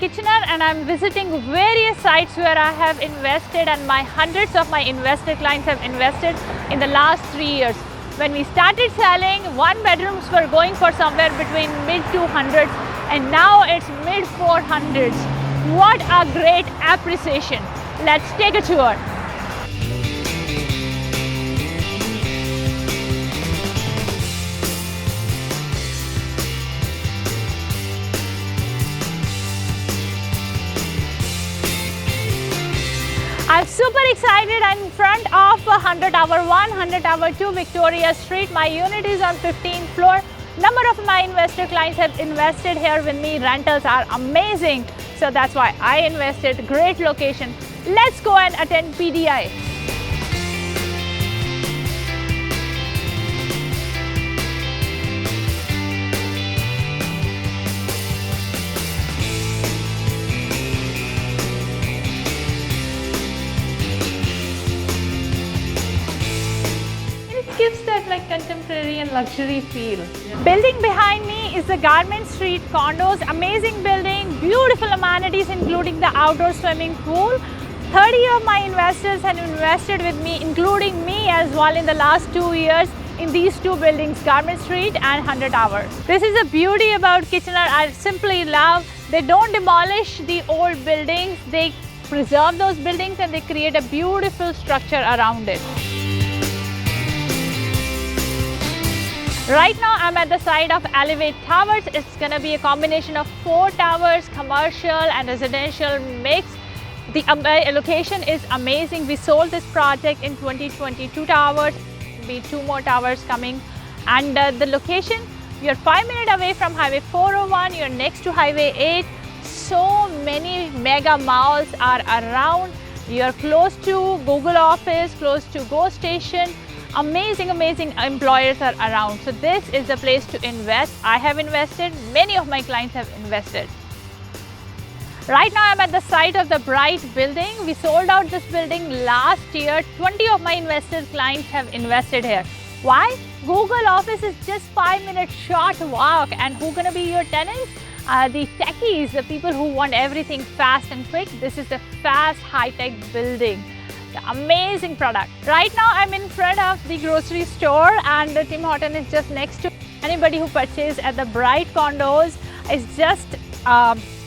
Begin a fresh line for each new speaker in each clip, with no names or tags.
Kitchener and I'm visiting various sites where I have invested and hundreds of my investor clients have invested in the last 3 years. When we started selling, 1 bedrooms were going for somewhere between mid 200s and now it's mid 400s. What a great appreciation. Let's take a tour. I'm super excited. I'm in front of 100 Tower 1, 100 Tower 2 Victoria Street. My unit is on 15th floor. Number of my investor clients have invested here with me. Rentals are amazing. So that's why I invested. Great location. Let's go and attend PDI. Gives that like contemporary and luxury feel. Building behind me is the Garment Street condos. Amazing building, beautiful amenities including the outdoor swimming pool. 30 of my investors have invested with me, including me as well, in the last 2 years in these two buildings, Garment Street and 100 Tower. This is the beauty about Kitchener. I simply love. They don't demolish the old buildings. They preserve those buildings and they create a beautiful structure around it. Right now, I'm at the site of Elevate Towers. It's going to be a combination of 4 towers, commercial and residential mix. The location is amazing. We sold this project in 2022 towers. There'll be 2 more towers coming. And the location, you're 5 minutes away from Highway 401. You're next to Highway 8. So many mega malls are around. You're close to Google office, close to Go Station. Amazing employers are around. So this is the place to invest. I have invested, many of my clients have invested. Right now I'm at the site of the Bright building. We sold out this building last year. 20 of my investors clients have invested here. Why? Google office is just 5 minutes short walk. And who gonna be your tenants? The techies, the people who want everything fast and quick. This is a fast high-tech building. Amazing product. Right now I'm in front of the grocery store and the Tim Hortons is just next to. Anybody who purchased at the Bright condos is just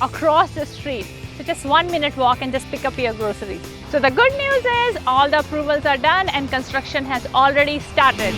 across the street. So just 1 minute walk and just pick up your groceries. So the good news is all the approvals are done and construction has already started.